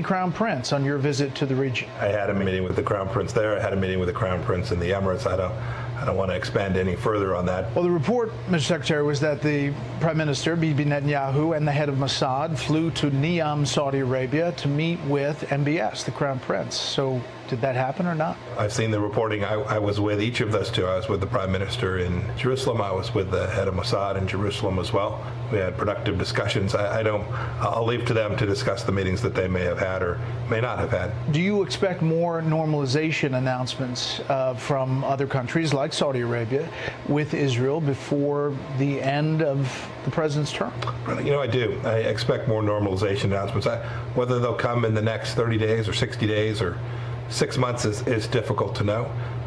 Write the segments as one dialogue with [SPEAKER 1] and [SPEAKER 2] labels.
[SPEAKER 1] Crown Prince on your visit to the region.
[SPEAKER 2] I had a meeting with the Crown Prince there. I had a meeting with the Crown Prince in the Emirates. I don't want to expand any further on that.
[SPEAKER 1] Well, the report, Mr. Secretary, was that the Prime Minister, Bibi Netanyahu, and the head of Mossad flew to Neom, Saudi Arabia to meet with MBS, the Crown Prince. So did that happen or not?
[SPEAKER 2] I've seen the reporting. I was with each of those two. I was with the Prime Minister in Jerusalem. I was with the head of Mossad in Jerusalem as well. We had productive discussions. I'll leave to them to discuss the meetings that they may have had or may not have had.
[SPEAKER 1] Do you expect more normalization announcements from other countries like Saudi Arabia with Israel before the end of the president's term?
[SPEAKER 2] I do. I expect more normalization announcements. Whether they'll come in the next 30 days or 60 days or 6 months is difficult to know,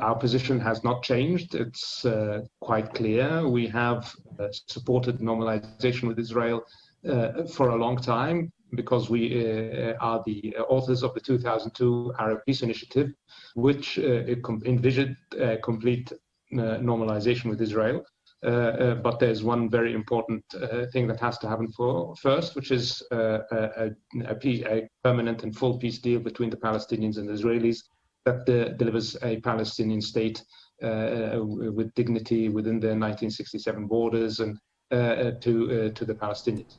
[SPEAKER 3] Our position has not changed. It's quite clear. We have supported normalization with Israel for a long time because we are the authors of the 2002 Arab Peace Initiative, which envisioned complete normalization with Israel. But there's one very important thing that has to happen first, which is a permanent and full peace deal between the Palestinians and the Israelis that delivers a Palestinian state with dignity within the 1967 borders and to the Palestinians.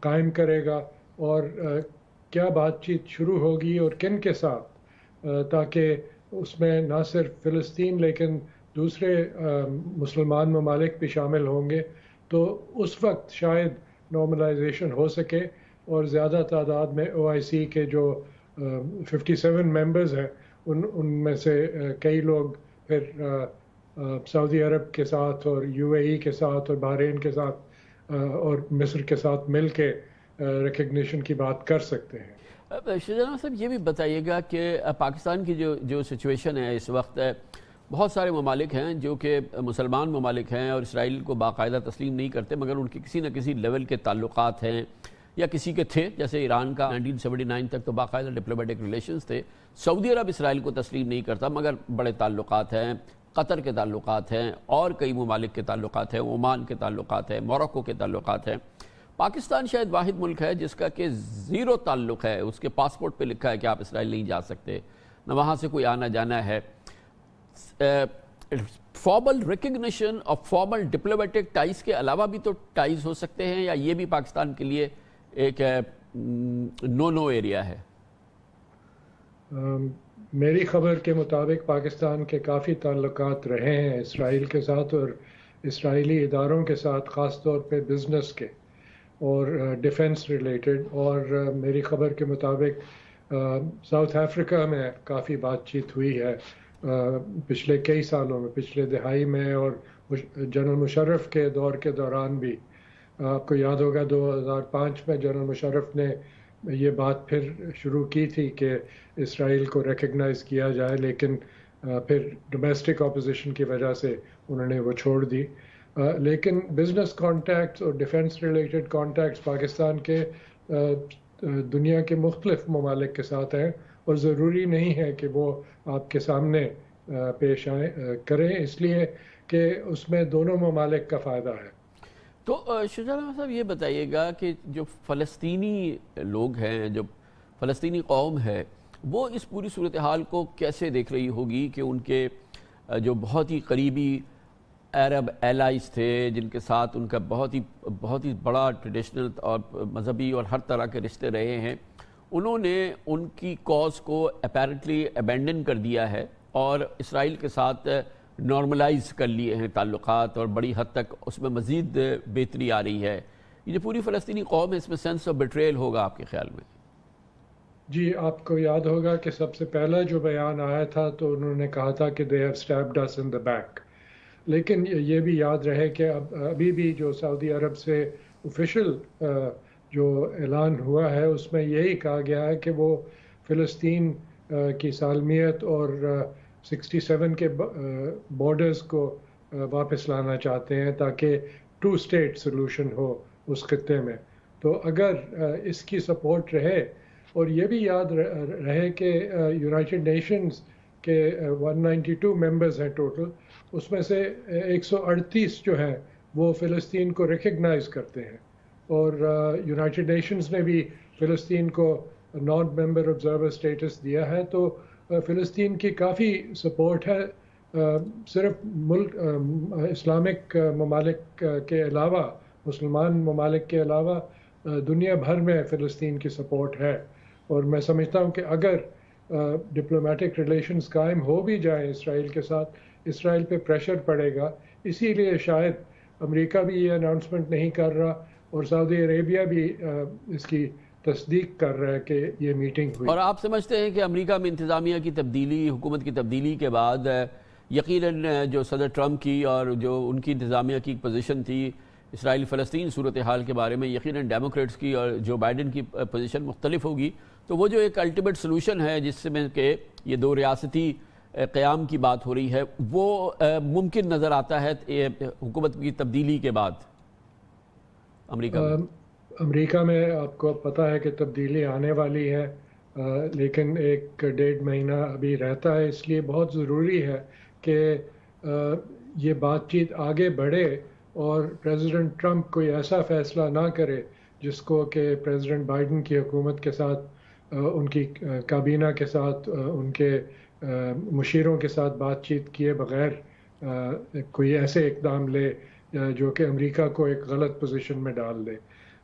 [SPEAKER 4] قائم کرے گا اور کیا بات چیت شروع ہوگی اور کن کے ساتھ، تاکہ اس میں نہ صرف فلسطین لیکن دوسرے مسلمان ممالک بھی شامل ہوں گے، تو اس وقت شاید نارملائزیشن ہو سکے اور زیادہ تعداد میں OIC کے جو 57 ممبرز ہیں ان میں سے کئی لوگ پھر سعودی عرب کے ساتھ اور UAE کے ساتھ اور بحرین کے ساتھ اور مصر کے ساتھ مل کے ریکگنیشن کی بات کر سکتے ہیں۔
[SPEAKER 5] شہزاد صاحب یہ بھی بتائیے گا کہ پاکستان کی جو سچویشن ہے اس وقت، بہت سارے ممالک ہیں جو کہ مسلمان ممالک ہیں اور اسرائیل کو باقاعدہ تسلیم نہیں کرتے، مگر ان کے کسی نہ کسی لیول کے تعلقات ہیں یا کسی کے تھے، جیسے ایران کا 1979 تک تو باقاعدہ ڈپلومیٹک ریلیشنز تھے۔ سعودی عرب اسرائیل کو تسلیم نہیں کرتا مگر بڑے تعلقات ہیں، قطر کے تعلقات ہیں اور کئی ممالک کے تعلقات ہیں، عمان کے تعلقات ہیں، موروکو کے تعلقات ہیں۔ پاکستان شاید واحد ملک ہے جس کا کہ زیرو تعلق ہے، اس کے پاسپورٹ پہ لکھا ہے کہ آپ اسرائیل نہیں جا سکتے، نہ وہاں سے کوئی آنا جانا ہے۔ فارمل ریکگنیشن اور فارمل ڈپلومیٹک ٹائز کے علاوہ بھی تو ٹائز ہو سکتے ہیں، یا یہ بھی پاکستان کے لیے ایک نو ایریا ہے؟
[SPEAKER 4] میری خبر کے مطابق پاکستان کے کافی تعلقات رہے ہیں اسرائیل کے ساتھ اور اسرائیلی اداروں کے ساتھ، خاص طور پہ بزنس کے اور ڈیفنس ریلیٹڈ، اور میری خبر کے مطابق ساؤتھ افریقہ میں کافی بات چیت ہوئی ہے پچھلے کئی سالوں میں، پچھلے دہائی میں، اور جنرل مشرف کے دور کے دوران بھی۔ آپ کو یاد ہوگا 2005 میں جنرل مشرف نے یہ بات پھر شروع کی تھی کہ اسرائیل کو ریکگنائز کیا جائے، لیکن پھر ڈومیسٹک اپوزیشن کی وجہ سے انہوں نے وہ چھوڑ دی۔ لیکن بزنس کانٹیکٹس اور ڈیفنس ریلیٹڈ کانٹیکٹس پاکستان کے دنیا کے مختلف ممالک کے ساتھ ہیں، اور ضروری نہیں ہے کہ وہ آپ کے سامنے پیش کریں، اس لیے کہ اس میں دونوں ممالک کا فائدہ ہے۔
[SPEAKER 5] تو شجاع احمد صاحب یہ بتائیے گا کہ جو فلسطینی لوگ ہیں، جو فلسطینی قوم ہے، وہ اس پوری صورتحال کو کیسے دیکھ رہی ہوگی کہ ان کے جو بہت ہی قریبی عرب ایلائز تھے، جن کے ساتھ ان کا بہت ہی بڑا ٹریڈیشنل اور مذہبی اور ہر طرح کے رشتے رہے ہیں، انہوں نے ان کی کاز کو اپیرنٹلی ابینڈن کر دیا ہے اور اسرائیل کے ساتھ نارملائز کر لیے ہیں تعلقات، اور بڑی حد تک اس میں مزید بہتری آ رہی ہے۔ یہ جو پوری فلسطینی قوم ہے، اس میں سینس آف بیٹریل ہوگا آپ کے خیال میں؟
[SPEAKER 4] جی، آپ کو یاد ہوگا کہ سب سے پہلا جو بیان آیا تھا تو انہوں نے کہا تھا کہ they have stabbed us in the back، لیکن یہ بھی یاد رہے کہ ابھی بھی جو سعودی عرب سے آفیشیل جو اعلان ہوا ہے اس میں یہی کہا گیا ہے کہ وہ فلسطین کی سالمیت اور 67 کے بارڈرز کو واپس لانا چاہتے ہیں تاکہ 2 اسٹیٹ سولوشن ہو اس خطے میں۔ تو اگر اس کی سپورٹ رہے، اور یہ بھی یاد رہے کہ یونائٹڈ نیشنز کے 192 ممبرز ہیں ٹوٹل، اس میں سے 138 جو ہیں وہ فلسطین کو ریکگنائز کرتے ہیں، اور یونائٹڈ نیشنز نے بھی فلسطین کو نان ممبر آبزرور اسٹیٹس دیا ہے۔ تو فلسطین کی کافی سپورٹ ہے، صرف ملک اسلامک ممالک کے علاوہ، مسلمان ممالک کے علاوہ دنیا بھر میں فلسطین کی سپورٹ ہے، اور میں سمجھتا ہوں کہ اگر ڈپلومیٹک ریلیشنز قائم ہو بھی جائیں اسرائیل کے ساتھ، اسرائیل پہ پریشر پڑے گا، اسی لیے شاید امریکہ بھی یہ اناؤنسمنٹ نہیں کر رہا اور سعودی عربیہ بھی اس کی تصدیق کر رہا ہے کہ یہ میٹنگ ہوئی۔
[SPEAKER 5] اور آپ سمجھتے ہیں کہ امریکہ میں انتظامیہ کی تبدیلی، حکومت کی تبدیلی کے بعد یقیناً جو صدر ٹرمپ کی اور جو ان کی انتظامیہ کی پوزیشن تھی اسرائیل فلسطین صورتحال کے بارے میں، یقیناً ڈیموکریٹس کی اور جو بائیڈن کی پوزیشن مختلف ہوگی، تو وہ جو ایک الٹیمیٹ سلوشن ہے جس میں کہ یہ 2 ریاستی قیام کی بات ہو رہی ہے، وہ ممکن نظر آتا ہے حکومت کی تبدیلی کے بعد
[SPEAKER 4] امریکہ میں۔ آپ کو پتہ ہے کہ تبدیلی آنے والی ہے، لیکن 1-1.5 مہینہ ابھی رہتا ہے، اس لیے بہت ضروری ہے کہ یہ بات چیت آگے بڑھے اور پریزیڈنٹ ٹرمپ کوئی ایسا فیصلہ نہ کرے جس کو کہ پریزیڈنٹ بائیڈن کی حکومت کے ساتھ، ان کی کابینہ کے ساتھ، ان کے مشیروں کے ساتھ بات چیت کیے بغیر کوئی ایسے اقدام لے جو کہ امریکہ کو ایک غلط پوزیشن میں ڈال دے۔